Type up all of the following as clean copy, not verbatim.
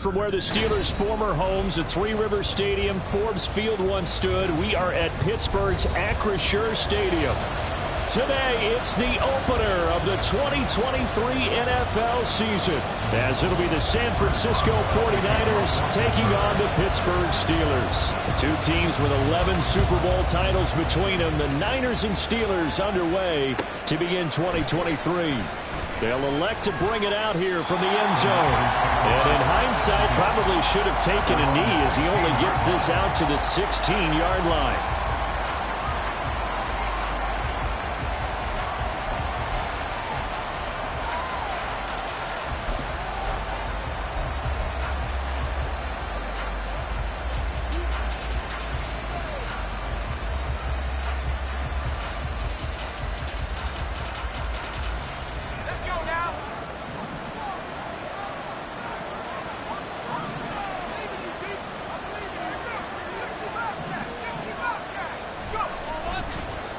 from where the Steelers' former homes at Three Rivers Stadium, Forbes Field once stood. We are at Pittsburgh's Acrisure Stadium. Today, it's the opener of the 2023 NFL season, as it'll be the San Francisco 49ers taking on the Pittsburgh Steelers. The two teams with 11 Super Bowl titles between them, the Niners and Steelers underway to begin 2023. They'll elect to bring it out here from the end zone. And in hindsight, probably should have taken a knee as he only gets this out to the 16-yard line.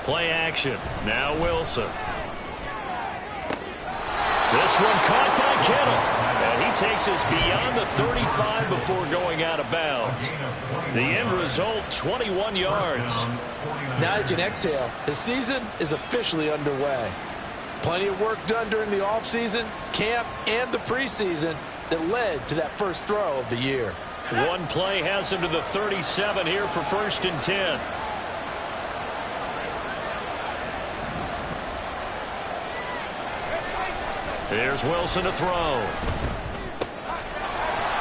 Play action. Now Wilson. This one caught by Kittle. And he takes us beyond the 35 before going out of bounds. The end result, 21 yards. Now you can exhale. The season is officially underway. Plenty of work done during the offseason, camp, and the preseason that led to that first throw of the year. One play has him to the 37 here for 1st and 10. Here's Wilson to throw.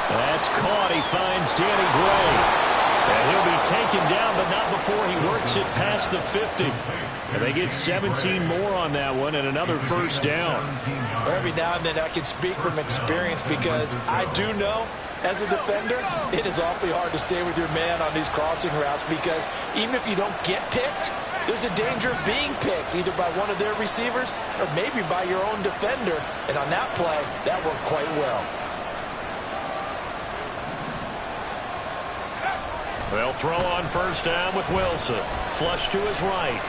That's caught. He finds Danny Gray. And he'll be taken down, but not before he works it past the 50. And they get 17 more on that one and another first down. Every now and then I can speak from experience because I do know as a defender it is awfully hard to stay with your man on these crossing routes because even if you don't get picked, there's a danger of being picked either by one of their receivers or maybe by your own defender. And on that play, that worked quite well. They'll throw on first down with Wilson. Flush to his right.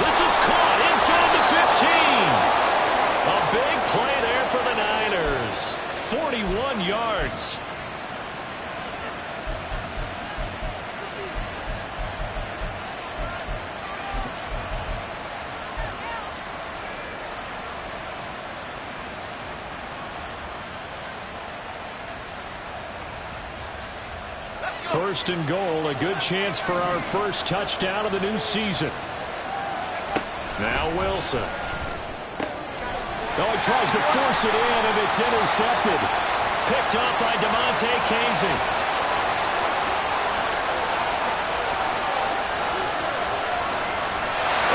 This is caught inside the 15. A big play there for the Niners. 41 yards. First and goal, a good chance for our first touchdown of the new season. Now Wilson. Oh, he tries to force it in, and it's intercepted. Picked up by DeMonte Casey.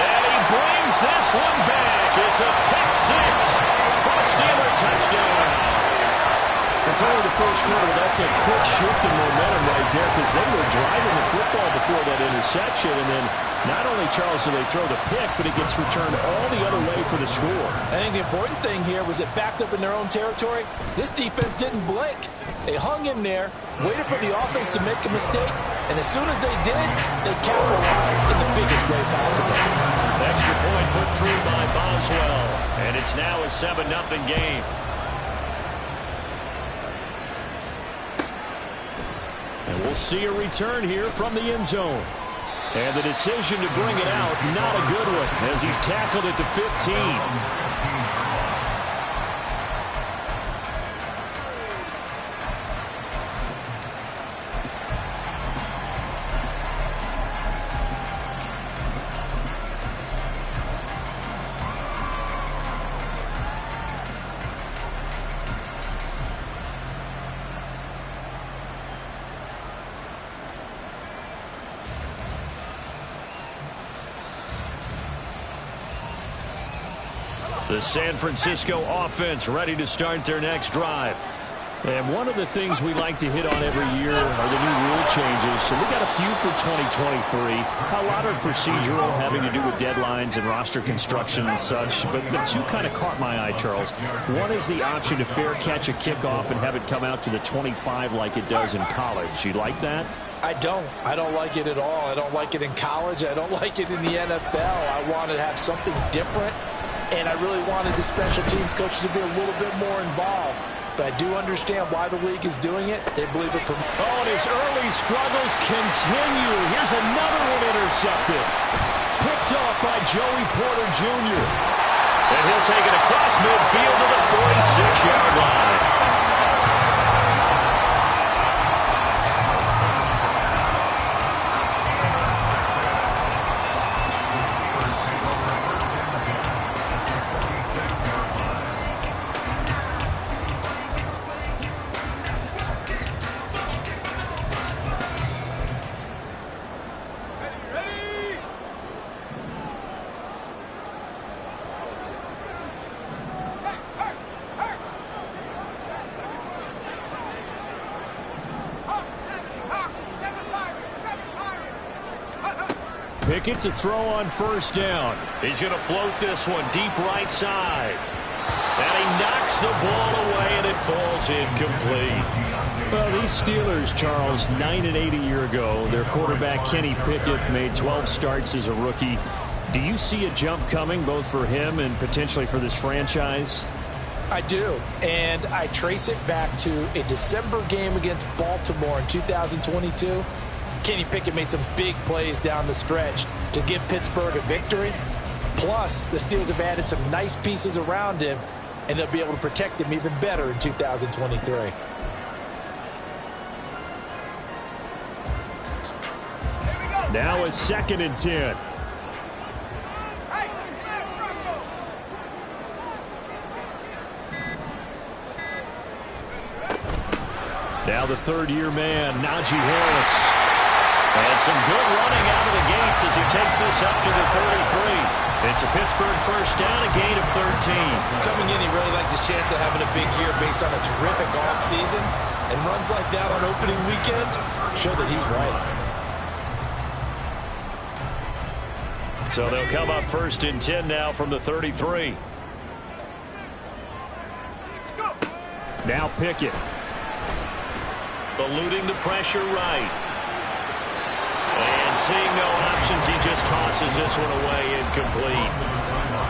And he brings this one back. It's a pick six for a Steeler touchdown. It's only the first quarter. That's a quick shift in momentum right there because they were driving the football before that interception. And then not only, Charles, do they throw the pick, but it gets returned all the other way for the score. I think the important thing here was it backed up in their own territory. This defense didn't blink. They hung in there, waited for the offense to make a mistake, and as soon as they did, they capitalized in the biggest way possible. Extra point put through by Boswell, and it's now a 7-0 game. And we'll see a return here from the end zone. And the decision to bring it out, not a good one, as he's tackled at the 15. The San Francisco offense ready to start their next drive. And one of the things we like to hit on every year are the new rule changes. So we got a few for 2023. A lot are procedural, having to do with deadlines and roster construction and such. But the two kind of caught my eye, Charles. One is the option to fair catch a kickoff and have it come out to the 25 like it does in college. You like that? I don't. I don't like it at all. I don't like it in college. I don't like it in the NFL. I want to have something different. and I really wanted the special teams coach to be a little bit more involved. But I do understand why the league is doing it. They believe it. And his early struggles continue. Here's another one intercepted. Picked off by Joey Porter Jr. And he'll take it across midfield to the 46-yard line. Pickett to throw on first down. He's going to float this one deep right side. And he knocks the ball away, and it falls incomplete. Well, these Steelers, Charles, 9-8 a year ago. Their quarterback, Kenny Pickett, made 12 starts as a rookie. Do you see a jump coming, both for him and potentially for this franchise? I do, and I trace it back to a December game against Baltimore in 2022. Kenny Pickett made some big plays down the stretch to give Pittsburgh a victory. Plus, the Steelers have added some nice pieces around him, and they'll be able to protect him even better in 2023. Now a 2nd and 10. Now the third-year man, Najee Harris. And some good running out of the gates as he takes this up to the 33. It's a Pittsburgh first down, a gain of 13. Coming in, he really liked his chance of having a big year based on a terrific offseason. And runs like that on opening weekend show that he's right. So they'll come up 1st and 10 now from the 33. Now Pickett. Eluding the pressure right. And seeing no options, he just tosses this one away incomplete.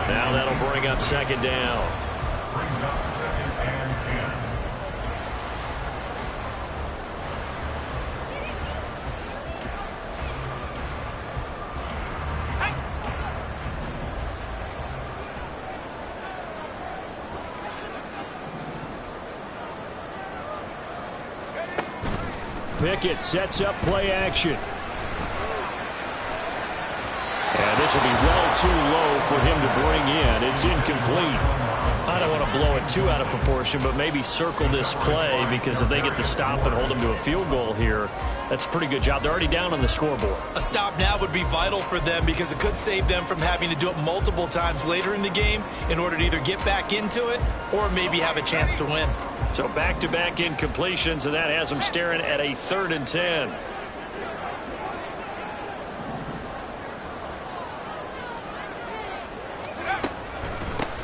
Now that'll bring up 2nd down. Pickett sets up play action. And this will be well too low for him to bring in. It's incomplete. I don't want to blow it too out of proportion, but maybe circle this play, because if they get the stop and hold them to a field goal here, that's a pretty good job. They're already down on the scoreboard. A stop now would be vital for them, because it could save them from having to do it multiple times later in the game in order to either get back into it or maybe have a chance to win. So back-to-back incompletions, and that has them staring at a 3rd and 10.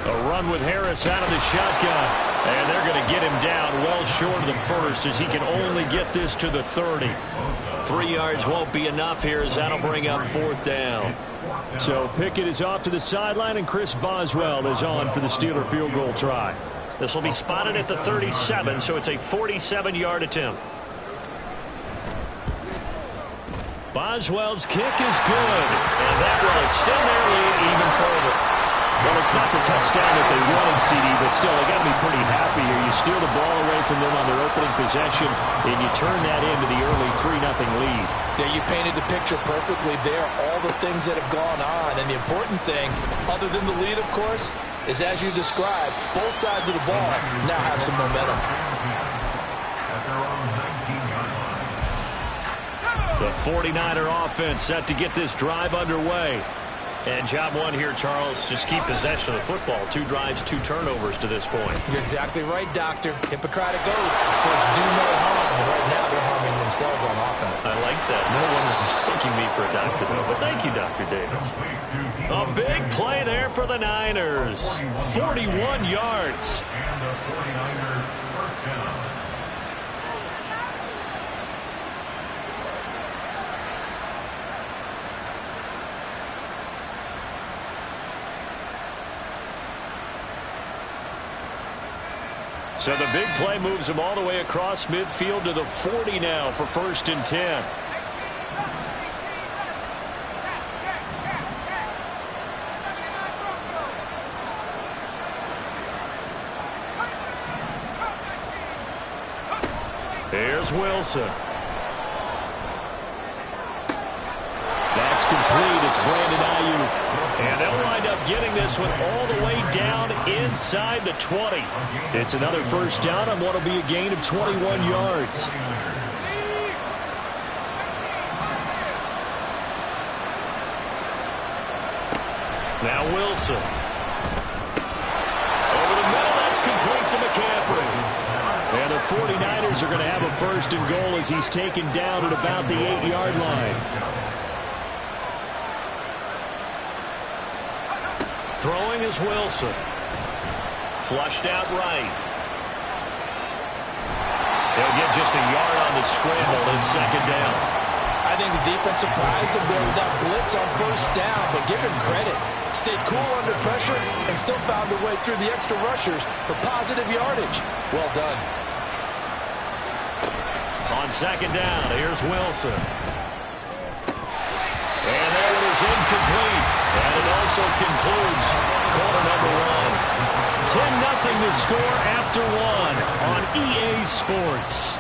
A run with Harris out of the shotgun. And they're going to get him down well short of the first, as he can only get this to the 30. 3 yards won't be enough here, as that'll bring up 4th down. So Pickett is off to the sideline, and Chris Boswell is on for the Steeler field goal try. This will be spotted at the 37, so it's a 47-yard attempt. Boswell's kick is good, and that will extend their lead even further. Well, it's not the touchdown that they wanted, CD, but still, they got to be pretty happy here. You steal the ball away from them on their opening possession, and you turn that into the early 3-0 lead. Yeah, you painted the picture perfectly there, all the things that have gone on. And the important thing, other than the lead, of course, is, as you described, both sides of the ball now have some momentum. The 49er offense set to get this drive underway. And job one here, Charles, just keep possession of the football. 2 drives, 2 turnovers to this point. You're exactly right, Doctor. Hippocratic oath. First, do no harm. And right now, they're harming themselves on offense. I like that. No one is mistaking me for a doctor, though. But thank you, Dr. Davis. A big play there for the Niners. 41 yards. And the 49er first down. So the big play moves him all the way across midfield to the 40 now for 1st and 10. Here's Wilson. That's complete. It's Brandon Ayuk. And they'll wind up getting this one all the way down inside the 20. It's another 1st down on what will be a gain of 21 yards. Now Wilson. Over the middle, that's complete to McCaffrey. And the 49ers are going to have a 1st and goal as he's taken down at about the 8-yard line. Throwing is Wilson. Flushed out right. They'll get just a yard on the scramble in 2nd down. I think the defense surprised him there with that blitz on 1st down, but give him credit. Stayed cool under pressure and still found a way through the extra rushers for positive yardage. Well done. On 2nd down, here's Wilson. And that one is incomplete. And it also concludes quarter number 1. 10-0 the score after 1 on EA Sports.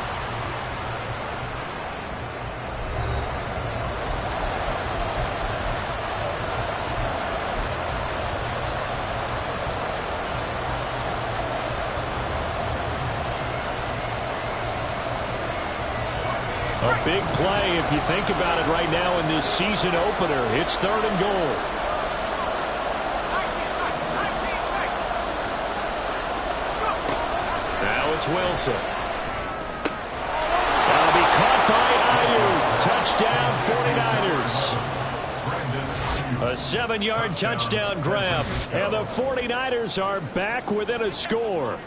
A big play if you think about it right now in this season opener. It's 3rd and goal. Now it's Wilson. That'll be caught by Ayuk. Touchdown 49ers. A 7-yard touchdown grab. And the 49ers are back within a score.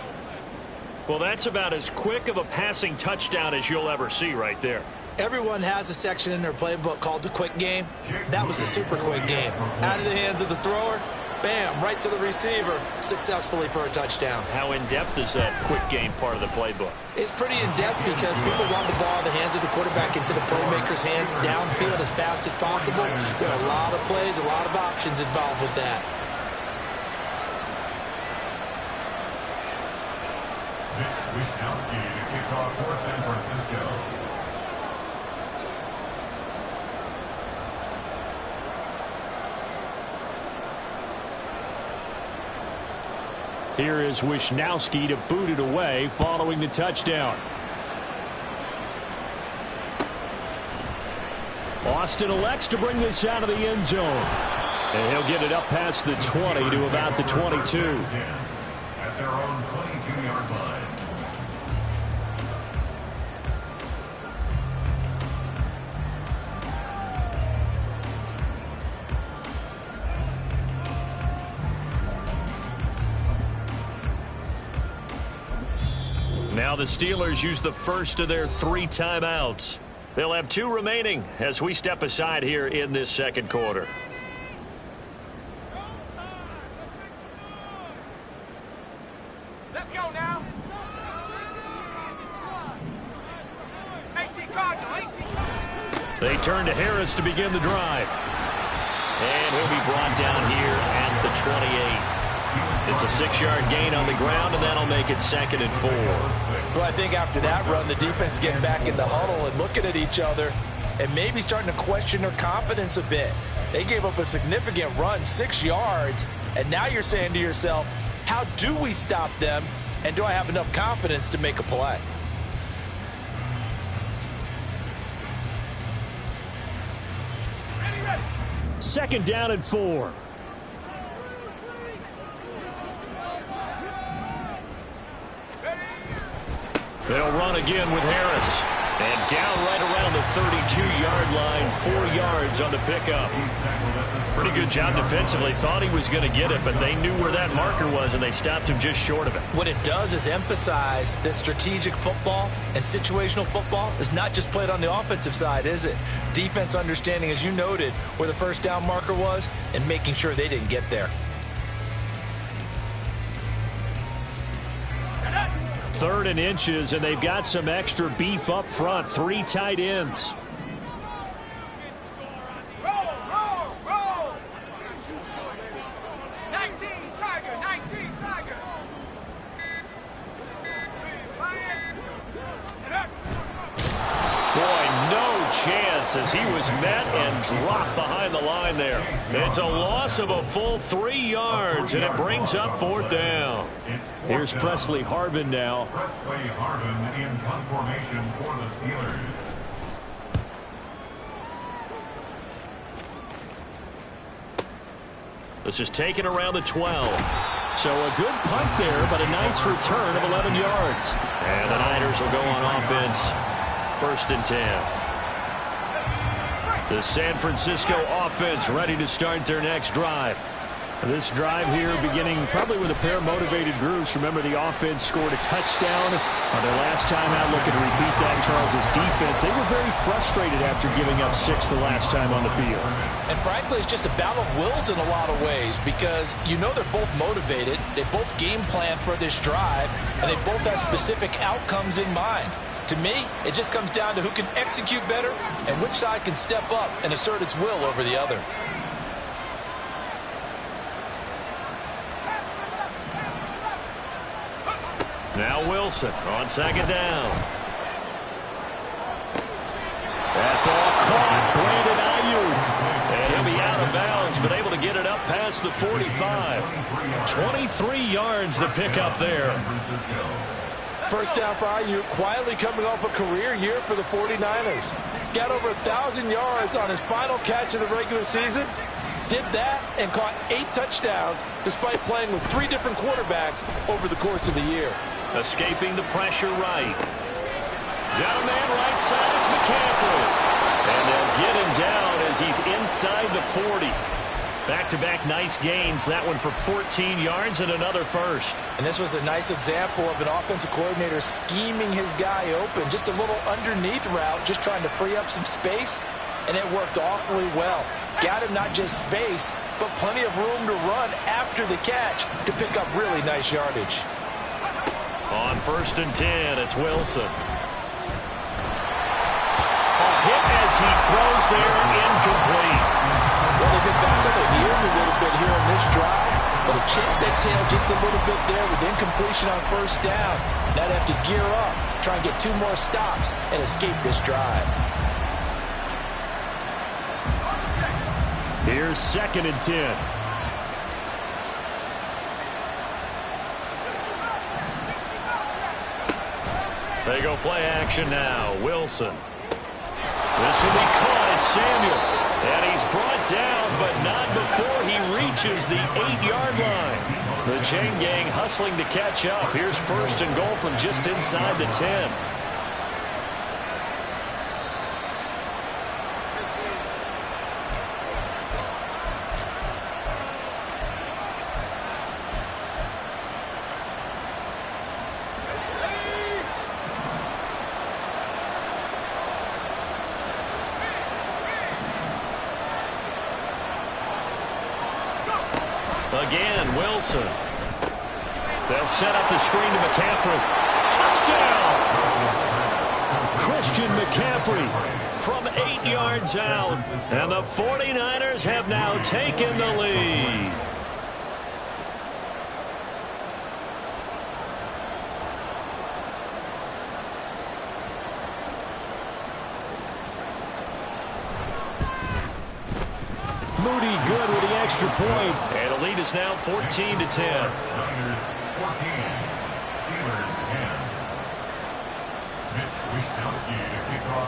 Well, that's about as quick of a passing touchdown as you'll ever see right there. Everyone has a section in their playbook called the quick game. That was a super quick game. Out of the hands of the thrower, bam, right to the receiver, successfully for a touchdown. How in-depth is that quick game part of the playbook? It's pretty in-depth because people want the ball in the hands of the quarterback into the playmaker's hands downfield as fast as possible. There are a lot of plays, a lot of options involved with that. Wishnowsky to kick off for San Francisco. Here is Wishnowsky to boot it away following the touchdown. Austin elects to bring this out of the end zone. And he'll get it up past the 20 to about the 22. At their own 22-yard line. Now the Steelers use the first of their 3 timeouts. They'll have 2 remaining as we step aside here in this 2nd quarter. Let's go now. 18 cards, 18 cards. They turn to Harris to begin the drive. And he'll be brought down here at the 28. It's a 6-yard gain on the ground, and that'll make it 2nd and 4. Well, I think after that run, the defense getting back in the huddle and looking at each other and maybe starting to question their confidence a bit. They gave up a significant run, 6 yards, and now you're saying to yourself, how do we stop them, and do I have enough confidence to make a play? Ready, ready. 2nd down and 4. They'll run again with Harris. And down right around the 32-yard line, 4 yards on the pickup. Pretty good job defensively. Thought he was going to get it, but they knew where that marker was, and they stopped him just short of it. What it does is emphasize that strategic football and situational football is not just played on the offensive side, is it? Defense understanding, as you noted, where the 1st down marker was and making sure they didn't get there. 3rd and inches, and they've got some extra beef up front. 3 tight ends. Roll, roll. 19, Tiger, 19, Tiger. Boy, no chance as he was met and dropped behind the line there. It's a loss of a full 3 yards, and it brings up 4th down. Here's Presley Harvin now. Presley Harvin in punt formation for the Steelers. This is taken around the 12. So a good punt there, but a nice return of 11 yards. And the Niners will go on offense. 1st and 10. The San Francisco offense ready to start their next drive. This drive here beginning probably with a pair of motivated groups. Remember, the offense scored a touchdown on their last time out, looking to repeat that. Charles' defense, they were very frustrated after giving up 6 the last time on the field. And frankly, it's just a battle of wills in a lot of ways because you know they're both motivated. They both game plan for this drive, and they both have specific outcomes in mind. To me, it just comes down to who can execute better and which side can step up and assert its will over the other. Now Wilson on 2nd down. That ball caught. Brandon Ayuk. And he'll be out of bounds, but able to get it up past the 45. 23 yards to pick up there. First down for Ayuk, quietly coming off a career year for the 49ers. Got over 1,000 yards on his final catch of the regular season. Did that and caught 8 touchdowns despite playing with 3 different quarterbacks over the course of the year. Escaping the pressure right. Got a man right side. It's McCaffrey. And they'll get him down as he's inside the 40. Back-to-back nice gains. That one for 14 yards and another first. And this was a nice example of an offensive coordinator scheming his guy open. Just a little underneath route, just trying to free up some space. And it worked awfully well. Got him not just space, but plenty of room to run after the catch to pick up really nice yardage. On 1st and 10, it's Wilson. A hit as he throws there, incomplete. Well, they've been back on their heels a little bit here on this drive, but a chance to exhale just a little bit there with incompletion on 1st down. Now they have to gear up, try and get 2 more stops, and escape this drive. Here's 2nd and 10. They go play action now. Wilson. This will be caught. It's Samuel. And he's brought down, but not before he reaches the 8-yard line. The chain gang hustling to catch up. Here's 1st and goal from just inside the 10. Again, Wilson. They'll set up the screen to McCaffrey. Touchdown! Christian McCaffrey from 8 yards out. And the 49ers have now taken the lead. Moody good with the extra point. And the lead is now 14-10. Niners 14, Steelers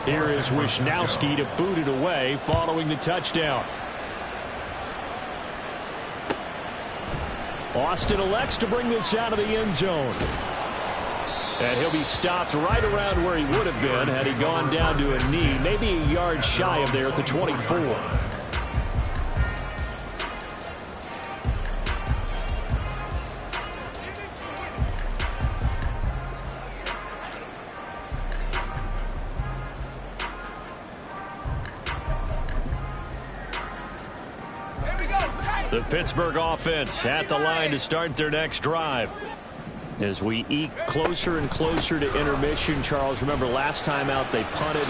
10. Here is Wishnowski to boot it away following the touchdown. Austin elects to bring this out of the end zone. And he'll be stopped right around where he would have been had he gone down to a knee, maybe a yard shy of there at the 24. The Pittsburgh offense at the line to start their next drive. As we eke closer and closer to intermission, Charles, remember last time out they punted.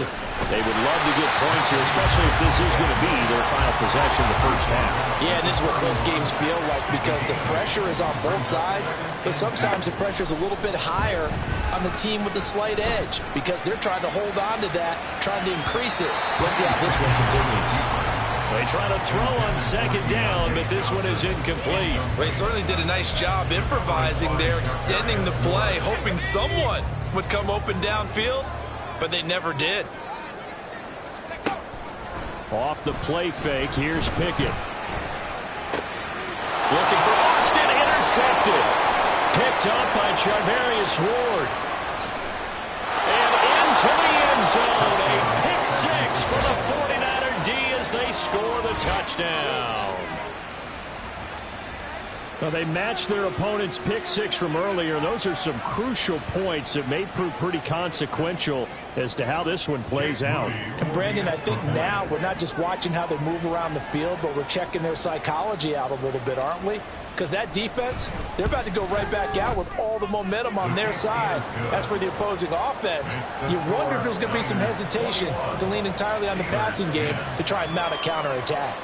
They would love to get points here, especially if this is going to be their final possession of the first half. Yeah, and this is what close games feel like because the pressure is on both sides, but sometimes the pressure is a little bit higher on the team with the slight edge because they're trying to hold on to that, trying to increase it. Let's see how this one continues. They try to throw on second down, but this one is incomplete. Well, he certainly did a nice job improvising there, extending the play, hoping someone would come open downfield, but they never did. Off the play fake, here's Pickett. Looking for Austin, intercepted. Picked up by Charvarius Ward. And into the end zone, a pick six for the 49er D as they score the touchdown. Well, they matched their opponent's pick six from earlier. Those are some crucial points that may prove pretty consequential as to how this one plays out. And Brandon, I think now we're not just watching how they move around the field, but we're checking their psychology out a little bit, aren't we? Because that defense, they're about to go right back out with all the momentum on their side. As for the opposing offense, you wonder if there's going to be some hesitation to lean entirely on the passing game to try and mount a counterattack.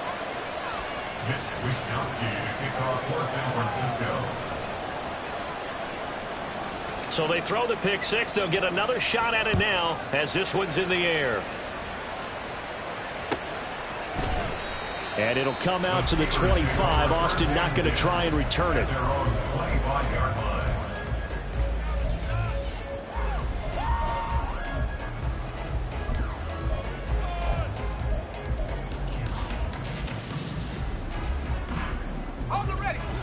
So they throw the pick six. They'll get another shot at it now as this one's in the air. And it'll come out to the 25. Austin not going to try and return it.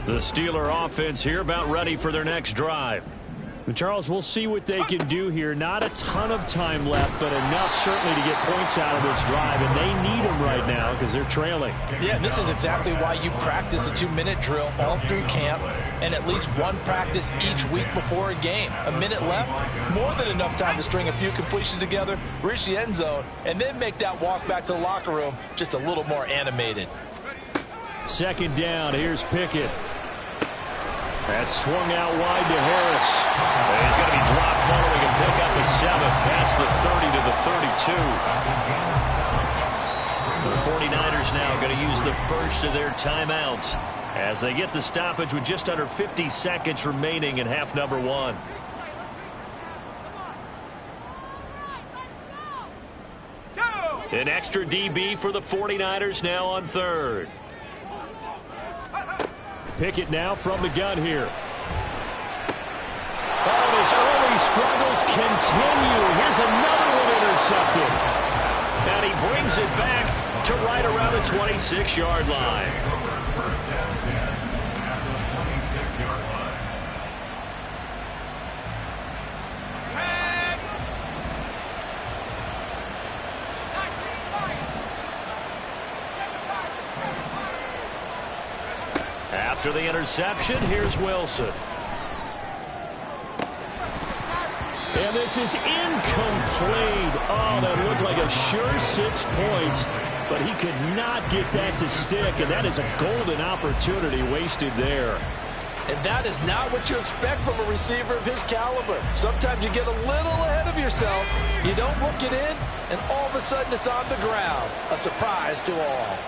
The Steeler offense here about ready for their next drive. Charles, we'll see what they can do here. Not a ton of time left, but enough certainly to get points out of this drive, and they need them right now because they're trailing. Yeah, this is exactly why you practice a 2-minute drill all through camp and at least one practice each week before a game. A minute left, more than enough time to string a few completions together, reach the end zone, and then make that walk back to the locker room just a little more animated. Second down, here's Pickett. That's swung out wide to Harris. And he's going to be dropped following a pick up a 7 past the 30 to the 32. The 49ers now going to use the first of their timeouts as they get the stoppage with just under 50 seconds remaining in half number 1. An extra DB for the 49ers now on third. Pickett now from the gun here. Oh, his early struggles continue. Here's another one intercepted. And he brings it back to right around the 26-yard line. After the interception, here's Wilson. And this is incomplete. Oh, that looked like a sure 6 points, but he could not get that to stick, and that is a golden opportunity wasted there. And that is not what you expect from a receiver of his caliber. Sometimes you get a little ahead of yourself, you don't look it in, and all of a sudden it's on the ground. A surprise to all.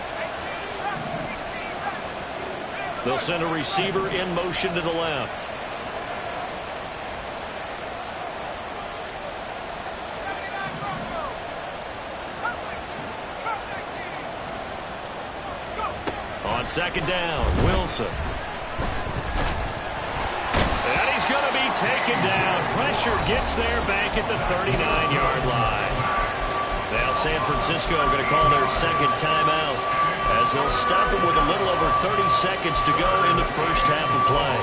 They'll send a receiver in motion to the left. On second down, Wilson. And he's going to be taken down. Pressure gets there back at the 39-yard line. Now San Francisco going to call their second timeout, as they'll stop him with a little over 30 seconds to go in the first half of play.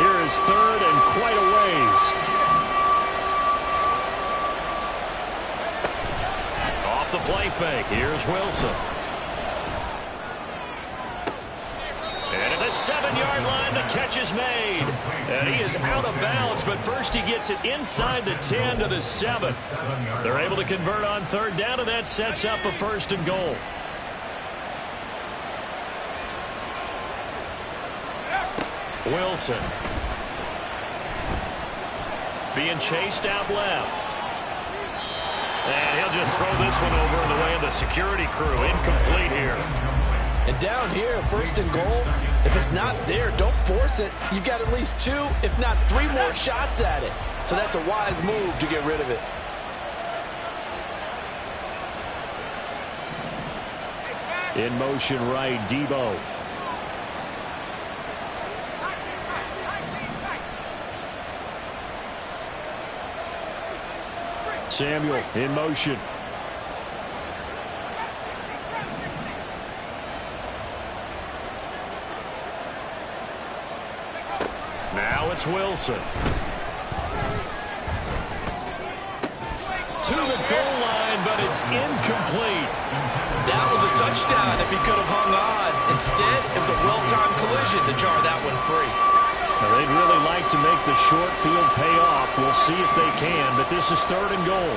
Here is third and quite a ways. Off the play fake, here's Wilson. And at the 7-yard line, the catch is made. And he is out of bounds, but first he gets it inside the 10 to the 7. They're able to convert on third down, and that sets up a 1st and goal. Wilson. Being chased out left. And he'll just throw this one over in the way of the security crew. Incomplete here. And down here, first and goal, if it's not there, don't force it. You've got at least 2, if not 3 more shots at it. So that's a wise move to get rid of it. In motion right, Debo. Samuel in motion. Now it's Wilson. To the goal line, but it's incomplete. That was a touchdown if he could have hung on. Instead, it was a well-timed collision to jar that one free. Now, they'd really like to make the short field pay off. We'll see if they can, but this is 3rd and goal.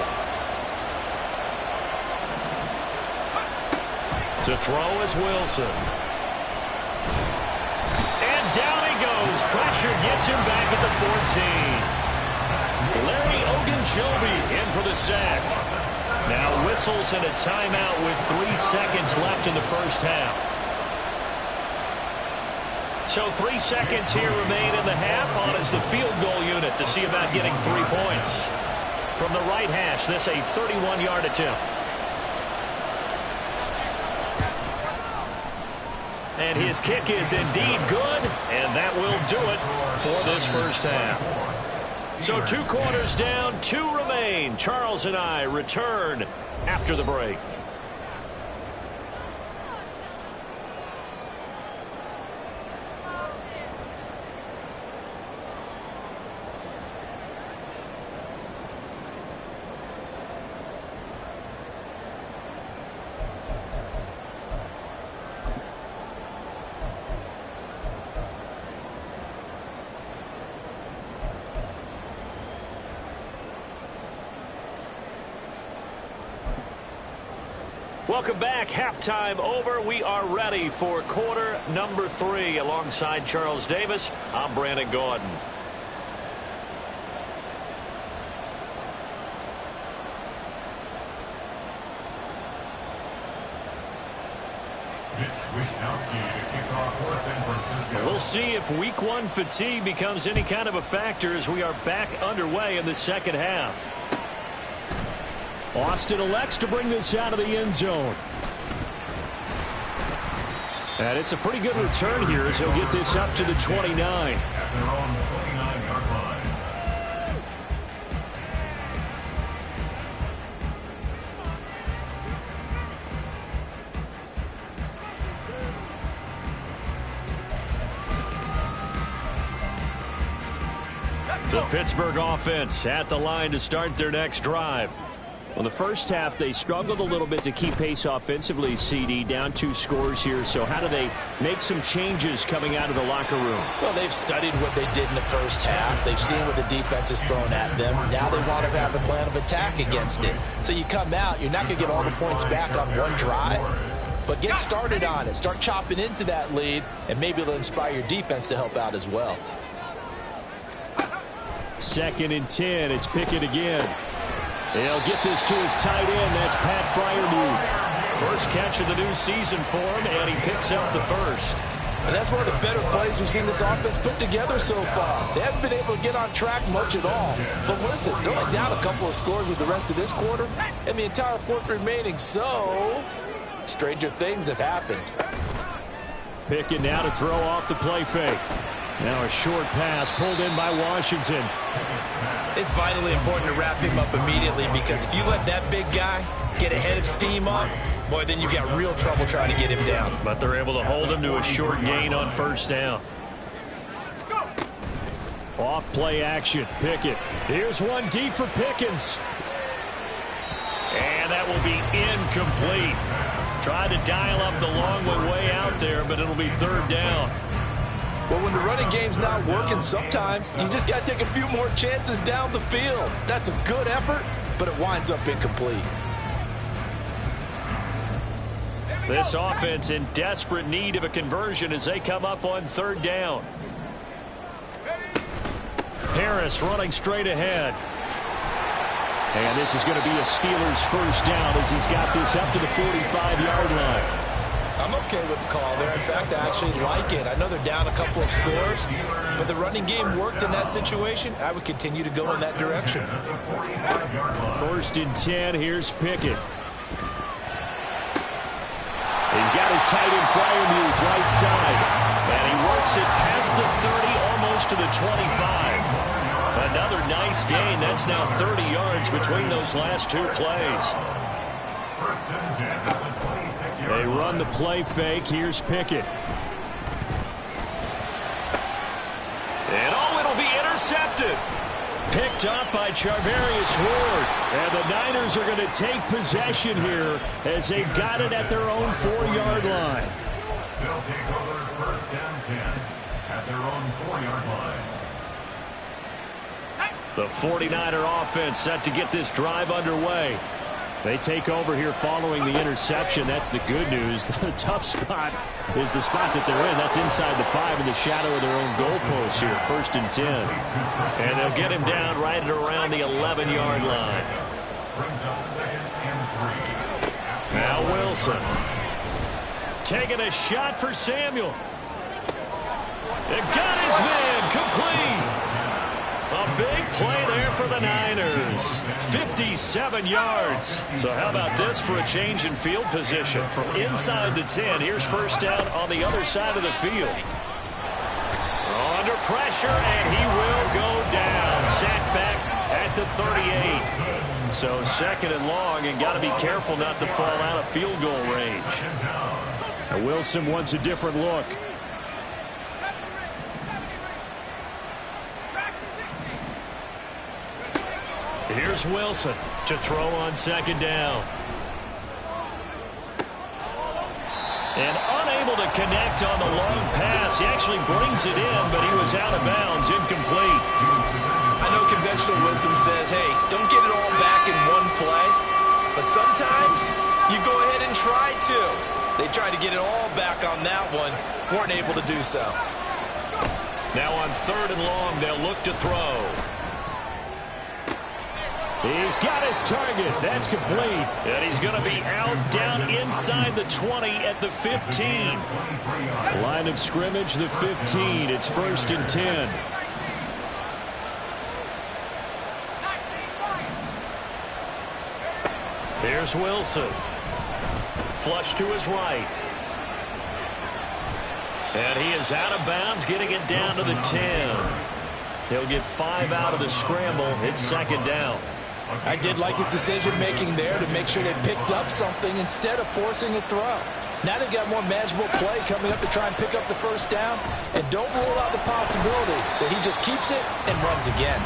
To throw is Wilson. And down he goes. Pressure gets him back at the 14. Larry Ogunjobi in for the sack. Now whistles and a timeout with 3 seconds left in the first half. So 3 seconds here remain in the half. On is the field goal unit to see about getting 3 points. From the right hash, this a 31-yard attempt. And his kick is indeed good, and that will do it for this first half. So 2 quarters down, 2 remain. Charles and I return after the break. Welcome back. Halftime over. We are ready for quarter number 3. Alongside Charles Davis, I'm Brandon Gaudin. We'll see if week 1 fatigue becomes any kind of a factor as we are back underway in the second half. Austin elects to bring this out of the end zone. And it's a pretty good return here as he'll get this up to the 29. At their own 29-yard line. The Pittsburgh offense at the line to start their next drive. Well, the first half, they struggled a little bit to keep pace offensively, CD, down 2 scores here. So how do they make some changes coming out of the locker room? Well, they've studied what they did in the first half. They've seen what the defense has thrown at them. Now they want to have a plan of attack against it. So you come out, you're not going to get all the points back on one drive, but get started on it. Start chopping into that lead, and maybe it'll inspire your defense to help out as well. 2nd and 10. It's Pickett again. He'll get this to his tight end. That's Pat Freiermuth. First catch of the new season for him, and he picks up the first. And that's one of the better plays we've seen this offense put together so far. They haven't been able to get on track much at all. But listen, they're only down a couple of scores with the rest of this quarter and the entire 4th remaining. So, stranger things have happened. Pickett now to throw off the play fake. Now a short pass pulled in by Washington. It's vitally important to wrap him up immediately because if you let that big guy get ahead of steam up, boy, then you got real trouble trying to get him down. But they're able to hold him to a short gain on first down. Off play action. Pickett. Here's one deep for Pickens. And that will be incomplete. Tried to dial up the long one way out there, but it'll be 3rd down. Well, when the running game's not working, sometimes you just got to take a few more chances down the field. That's a good effort, but it winds up incomplete. This offense in desperate need of a conversion as they come up on 3rd down. Harris running straight ahead. And this is going to be a Steelers first down as he's got this up to the 45-yard line. I'm okay with the call there. In fact, I actually like it. I know they're down a couple of scores, but the running game worked in that situation. I would continue to go in that direction. 1st and 10. Here's Pickett. He's got his tight end Fryermuth right side. And he works it past the 30, almost to the 25. Another nice gain. That's now 30 yards between those last 2 plays. They run the play fake. Here's Pickett. And it'll be intercepted. Picked up by Charvarius Ward. And the Niners are going to take possession here as they've got it at their own 4-yard line. They'll take over 1st and 10 at their own 4-yard line. The 49er offense set to get this drive underway. They take over here following the interception. That's the good news. The tough spot is the spot that they're in. That's inside the 5 in the shadow of their own goalpost here. 1st and 10. And they'll get him down right at around the 11-yard line. Brings up 2nd and 3. Now Wilson. Taking a shot for Samuel. It got his man complete. A big play there for the Niners. 57 yards. So how about this for a change in field position? From inside the 10, here's 1st down on the other side of the field. Under pressure, and he will go down. Sacked back at the 38. So 2nd and long, and got to be careful not to fall out of field goal range. Now Wilson wants a different look. Here's Wilson to throw on 2nd down. And unable to connect on the long pass. He actually brings it in, but he was out of bounds, incomplete. I know conventional wisdom says, hey, don't get it all back in one play. But sometimes you go ahead and try to. They tried to get it all back on that one. Weren't able to do so. Now on 3rd and long, they'll look to throw. He's got his target. That's complete. And he's going to be out down inside the 20 at the 15. Line of scrimmage, the 15. It's 1st and 10. Here's Wilson. Flush to his right. And he is out of bounds, getting it down to the 10. He'll get 5 out of the scramble. It's 2nd down. I did like his decision-making there to make sure they picked up something instead of forcing a throw. Now they've got more manageable play coming up to try and pick up the 1st down. And don't rule out the possibility that he just keeps it and runs again.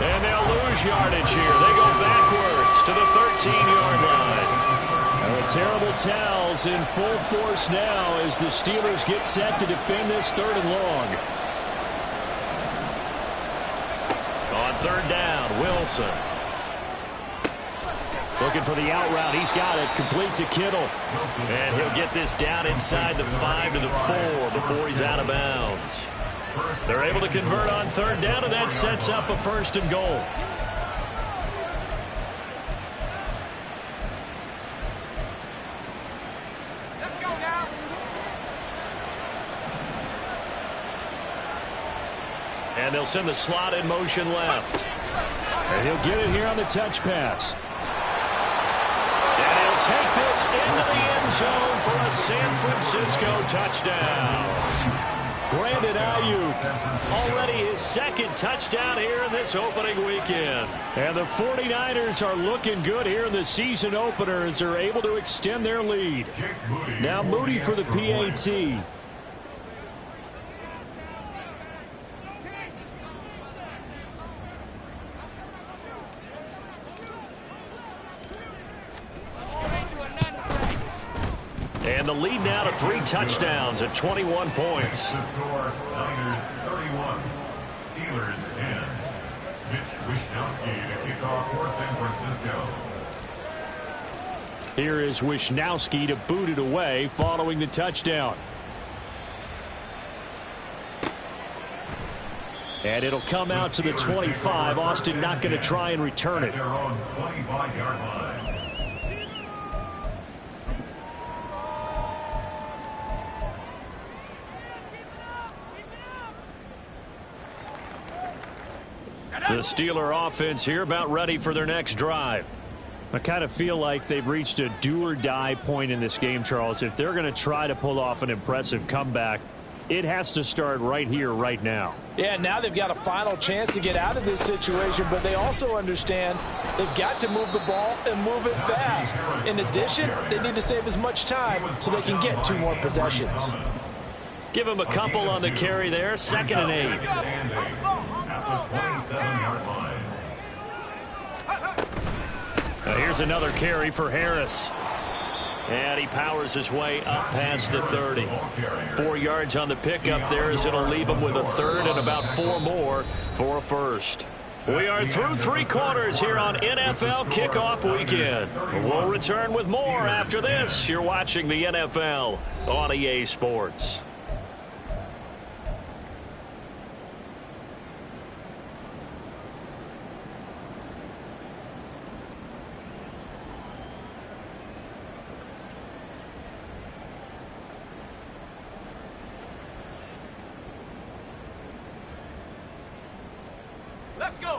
And they'll lose yardage here. They go backwards to the 13-yard line. The terrible towels in full force now as the Steelers get set to defend this 3rd and long. On 3rd down, Wilson. Looking for the out route. He's got it. Complete to Kittle. And he'll get this down inside the 5 to the 4 before he's out of bounds. They're able to convert on 3rd down, and that sets up a 1st and goal. Let's go now. And they'll send the slot in motion left. And he'll get it here on the touch pass. And he'll take this into the end zone for a San Francisco touchdown. Brandon Ayuk, already his 2nd touchdown here in this opening weekend. And the 49ers are looking good here in the season opener as they're able to extend their lead. Now Moody for the PAT. And the lead now to 3 touchdowns at 21 points. The score, Niners 31, Steelers 10. Mitch Wishnowsky to kick off for San Francisco. Here is Wishnowsky to boot it away following the touchdown. And it'll come out to the 25. Austin not going to try and return it. Their own 25-yard line. The Steeler offense here about ready for their next drive. I kind of feel like they've reached a do-or-die point in this game, Charles. If they're going to try to pull off an impressive comeback, it has to start right here, right now. Yeah, now they've got a final chance to get out of this situation, but they also understand they've got to move the ball and move it fast. In addition, they need to save as much time so they can get 2 more possessions. Give him a couple on the carry there. 2nd and 8. At the 27-yard line. Here's another carry for Harris. And he powers his way up past the 30. 4 yards on the pickup there as it'll leave him with a 3rd and about 4 more for a 1st. We are through 3 quarters here on NFL Kickoff Weekend. We'll return with more after this. You're watching the NFL on EA Sports.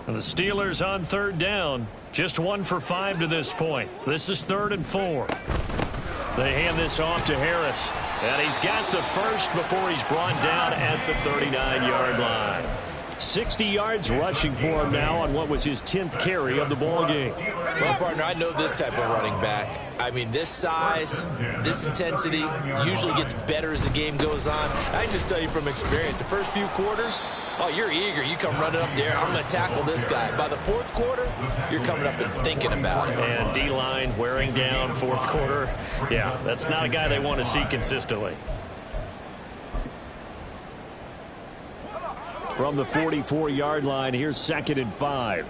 And the Steelers on 3rd down. Just 1 for 5 to this point. This is 3rd and 4. They hand this off to Harris. And he's got the 1st before he's brought down at the 39-yard line. 60 yards rushing for him now on what was his 10th carry of the ball game. Well, partner, I know this type of running back. I mean, this size, this intensity usually gets better as the game goes on. I can just tell you from experience, the first few quarters, oh, you're eager. You come running up there, I'm going to tackle this guy. By the 4th quarter, you're coming up and thinking about it. And D-line wearing down 4th quarter. Yeah, that's not a guy they want to see consistently. From the 44-yard line, here's 2nd and 5.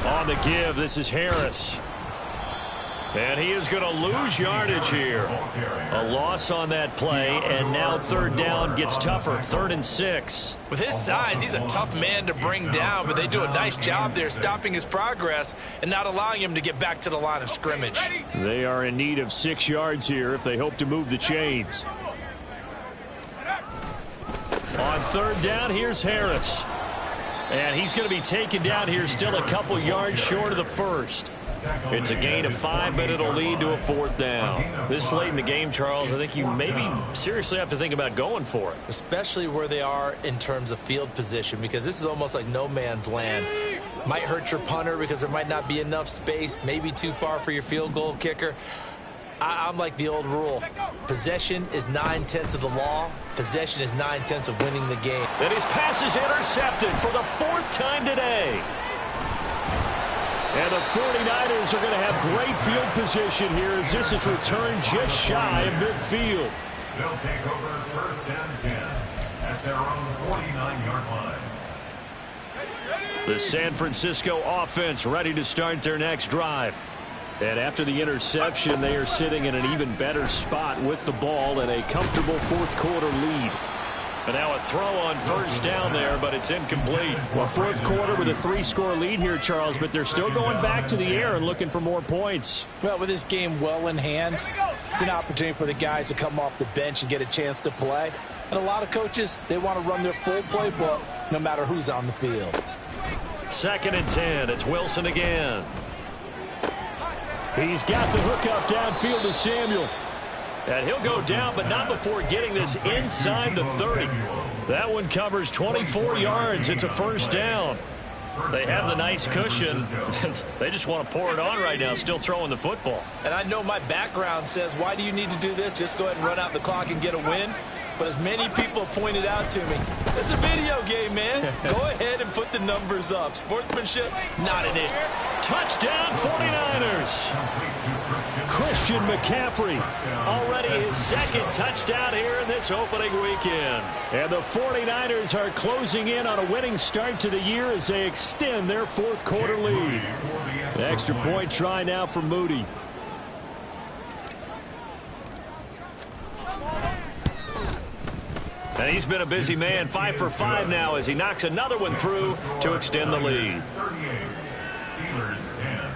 On the give, this is Harris. And he is going to lose yardage here. A loss on that play, and now 3rd down gets tougher. 3rd and 6. With his size, he's a tough man to bring down, but they do a nice job there stopping his progress and not allowing him to get back to the line of scrimmage. They are in need of 6 yards here if they hope to move the chains. On 3rd down, here's Harris. And he's going to be taken down here still a couple yards short of the 1st. It's a gain of 5, but it'll lead to a 4th down. This late in the game, Charles, I think you maybe seriously have to think about going for it. Especially where they are in terms of field position, because this is almost like no man's land. Might hurt your punter because there might not be enough space, maybe too far for your field goal kicker. I'm like the old rule. Possession is 9/10 of the law. Possession is 9/10 of winning the game. And his pass is intercepted for the 4th time today. And the 49ers are going to have great field position here as this is returned just shy of midfield. They'll take over 1st and 10 at their own 49-yard line. The San Francisco offense ready to start their next drive. And after the interception, they are sitting in an even better spot with the ball and a comfortable 4th quarter lead. And now a throw on 1st down there, but it's incomplete. Well, 4th quarter with a 3-score lead here, Charles, but they're still going back to the air and looking for more points. Well, with this game well in hand, it's an opportunity for the guys to come off the bench and get a chance to play. And a lot of coaches, they want to run their full playbook no matter who's on the field. 2nd and 10. It's Wilson again. He's got the hook up downfield to Samuel. And he'll go down, but not before getting this inside the 30. That one covers 24 yards. It's a 1st down. They have the nice cushion. They just want to pour it on right now, still throwing the football. And I know my background says, why do you need to do this? Just go ahead and run out the clock and get a win. But as many people pointed out to me, it's a video game, man. Go ahead and put the numbers up. Sportsmanship, not an issue. Touchdown 49ers. Christian McCaffrey already his 2nd touchdown here in this opening weekend. And the 49ers are closing in on a winning start to the year as they extend their 4th quarter lead. The extra point try now for Moody. And he's been a busy man, 5 for 5 now as he knocks another one through to extend the lead. 38, Steelers 10.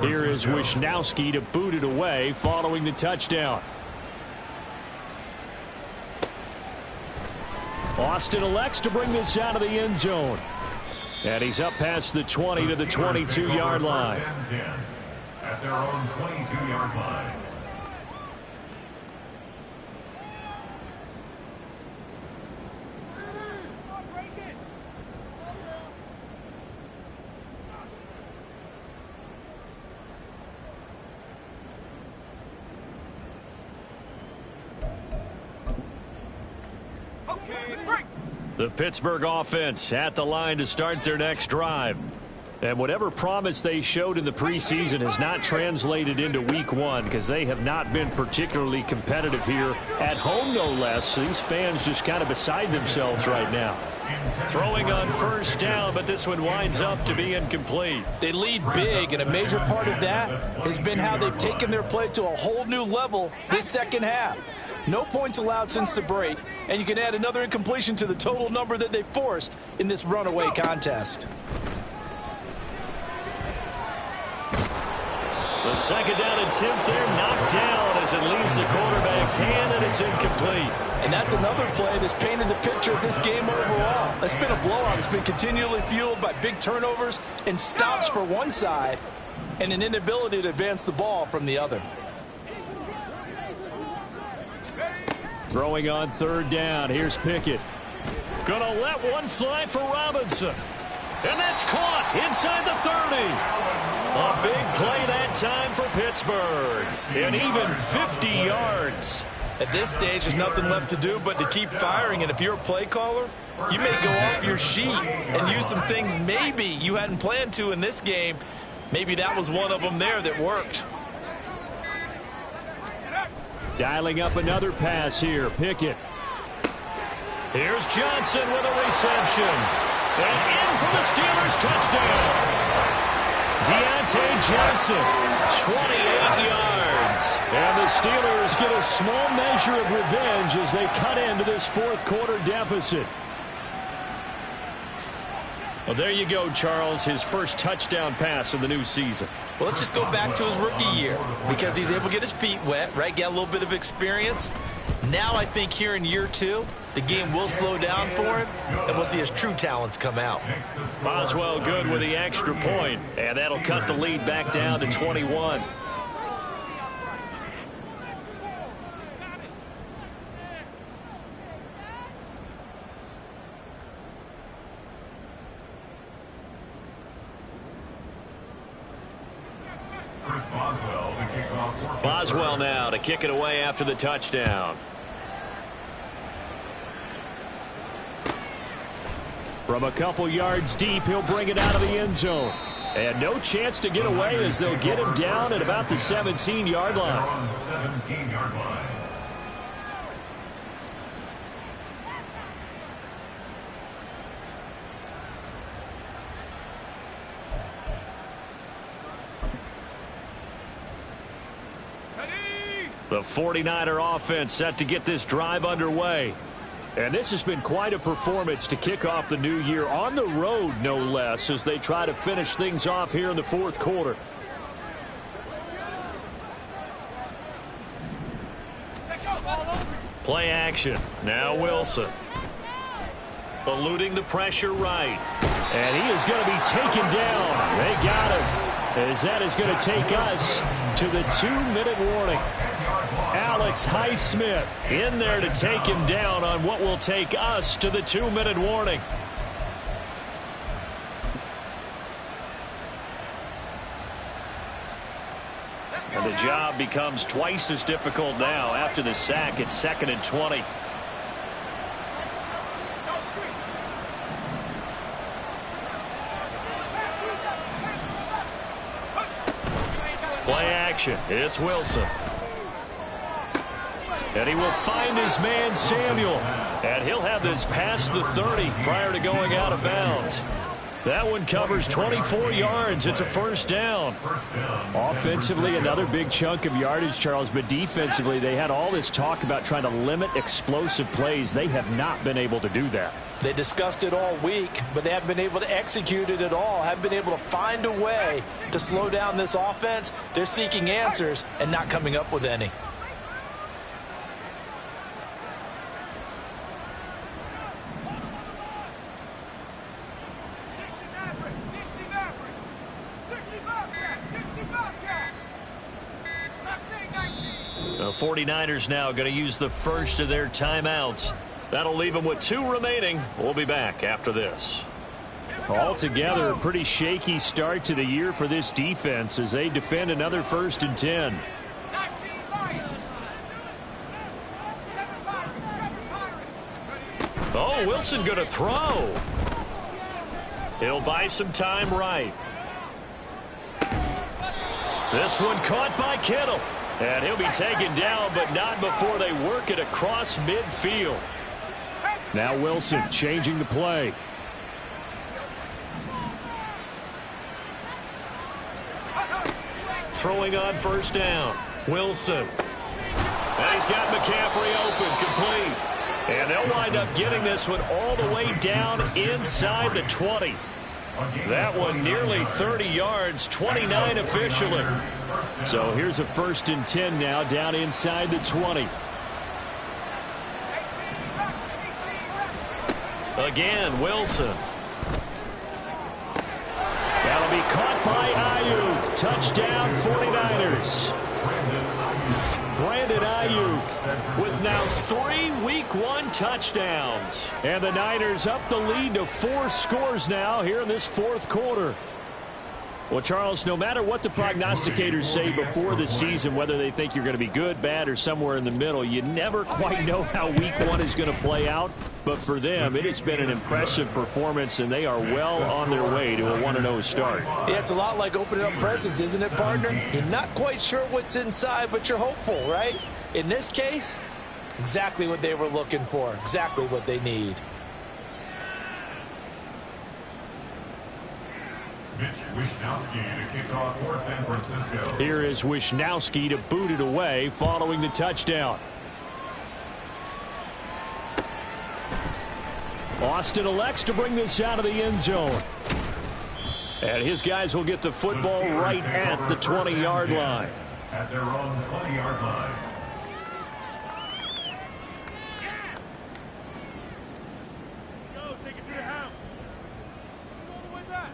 Here is Wishnowski to boot it away following the touchdown. Austin elects to bring this out of the end zone. And he's up past the 20 to the 22-yard line. At their own 22-yard line. The Pittsburgh offense at the line to start their next drive. And whatever promise they showed in the preseason has not translated into week one because they have not been particularly competitive here at home, no less. These fans just kind of beside themselves right now. Throwing on first down, but this one winds up to be incomplete. They lead big, and a major part of that has been how they've taken their play to a whole new level this second half. No points allowed since the break, and you can add another incompletion to the total number that they forced in this runaway contest. The second down attempt there knocked down as it leaves the quarterback's hand, and it's incomplete. And that's another play that's painted the picture of this game overall. It's been a blowout. It's been continually fueled by big turnovers and stops for one side and an inability to advance the ball from the other. Throwing on third down. Here's Pickett. Gonna let one fly for Robinson. And that's caught inside the 30. A big play that time for Pittsburgh. And even 50 yards. At this stage, there's nothing left to do but to keep firing. And if you're a play caller, you may go off your sheet and use some things maybe you hadn't planned to in this game. Maybe that was one of them there that worked. Dialing up another pass here. Pickett. Here's Johnson with a reception. And in for the Steelers touchdown. Deontay Johnson, 28 yards. And the Steelers get a small measure of revenge as they cut into this fourth quarter deficit. Well, there you go, Charles, his first touchdown pass of the new season. Well, let's just go back to his rookie year because he's able to get his feet wet, right? Get a little bit of experience. Now I think here in year two, the game will slow down for him, and we'll see his true talents come out. Boswell good with the extra point, and that'll cut the lead back down to 21. Boswell now to kick it away after the touchdown. From a couple yards deep, he'll bring it out of the end zone. And no chance to get away as they'll get him down at about the 17-yard line. 17-yard line. The 49er offense set to get this drive underway. And this has been quite a performance to kick off the new year on the road, no less, as they try to finish things off here in the fourth quarter. Play action. Now Wilson. Eluding the pressure right. And he is going to be taken down. They got him. As that is going to take us to the 2-minute warning. Alex Highsmith in there to take him down on what will take us to the 2-minute warning. And the job becomes twice as difficult now after the sack. It's 2nd and 20. Play action. It's Wilson. And he will find his man, Samuel. And he'll have this past the 30 prior to going out of bounds. That one covers 24 yards. It's a first down. Offensively, another big chunk of yardage, Charles. But defensively, they had all this talk about trying to limit explosive plays. They have not been able to do that. They discussed it all week, but they haven't been able to execute it at all. Haven't been able to find a way to slow down this offense. They're seeking answers and not coming up with any. The 49ers now going to use the first of their timeouts. That'll leave them with 2 remaining. We'll be back after this. Altogether, a pretty shaky start to the year for this defense as they defend another 1st and 10. Oh, Wilson going to throw. He'll buy some time right. This one caught by Kittle. And he'll be taken down, but not before they work it across midfield. Now Wilson changing the play. Throwing on first down. Wilson. And he's got McCaffrey open, complete. And they'll wind up getting this one all the way down inside the 20. That one nearly 30 yards, 29 officially. So here's a 1st and 10 now down inside the 20. Again, Wilson. That'll be caught by Ayuk. Touchdown 49ers. Brandon Ayuk with now 3 Week 1 touchdowns. And the Niners up the lead to 4 scores now here in this 4th quarter. Well, Charles, no matter what the prognosticators say before the season, whether they think you're going to be good, bad, or somewhere in the middle, you never quite know how Week 1 is going to play out. But for them, it has been an impressive performance, and they are well on their way to a 1-0 start. Yeah, it's a lot like opening up presents, isn't it, partner? You're not quite sure what's inside, but you're hopeful, right? In this case, exactly what they were looking for, exactly what they need. Mitch Wishnowsky to kick off for San Francisco. Here is Wishnowsky to boot it away following the touchdown. Austin elects to bring this out of the end zone. And his guys will get the football right at the 20-yard line. At their own 20-yard line. Go, take it to the house. Go all the way back.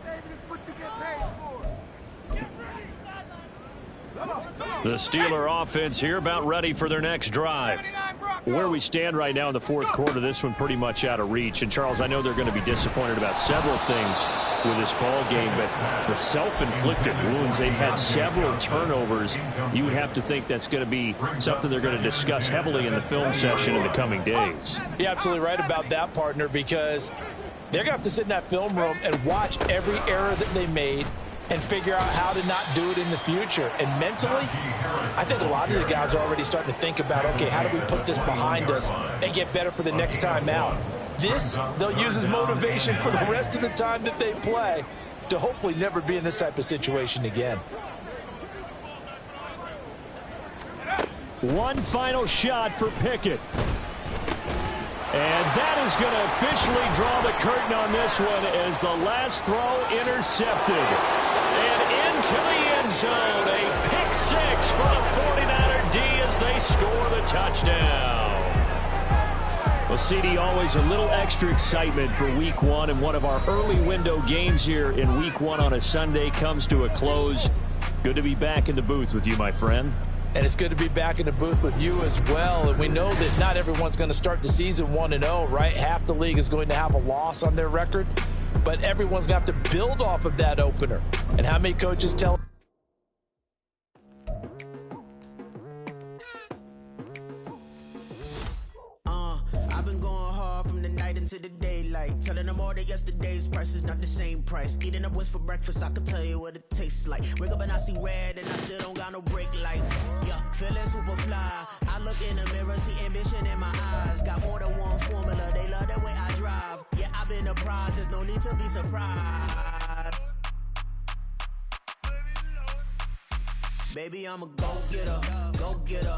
Baby, this is what you get paid for. Get ready. Come on, come on. The Steeler offense here about ready for their next drive. Where we stand right now in the 4th quarter, this one pretty much out of reach. And, Charles, I know they're going to be disappointed about several things with this ball game, but the self-inflicted wounds, they've had several turnovers. You would have to think that's going to be something they're going to discuss heavily in the film session in the coming days. You're absolutely right about that, partner, because they're going to have to sit in that film room and watch every error that they made and figure out how to not do it in the future. And mentally, I think a lot of the guys are already starting to think about, okay, how do we put this behind us and get better for the next time out? This, they'll use as motivation for the rest of the time that they play to hopefully never be in this type of situation again. One final shot for Pickett. And that is going to officially draw the curtain on this one as the last throw intercepted. And into the end zone, a pick 6 for the 49er D as they score the touchdown. Well, CD, always a little extra excitement for Week 1, and one of our early window games here in Week 1 on a Sunday comes to a close. Good to be back in the booth with you, my friend. And it's good to be back in the booth with you as well. And we know that not everyone's going to start the season 1-0, right? Half the league is going to have a loss on their record. But everyone's going to have to build off of that opener. And how many coaches tell... I've been going hard from the night right into the daylight. Telling them all that yesterday's price is not the same price. Eating up what's for breakfast, I can tell you what it tastes like. Wake up and I see red and I still don't got no brake lights. Yeah, feeling super fly. I look in the mirror, see ambition in my eyes. Got more than one formula, they love the way I drive. Yeah, I've been a prize, there's no need to be surprised. Baby, I'm a go-getter, go-getter.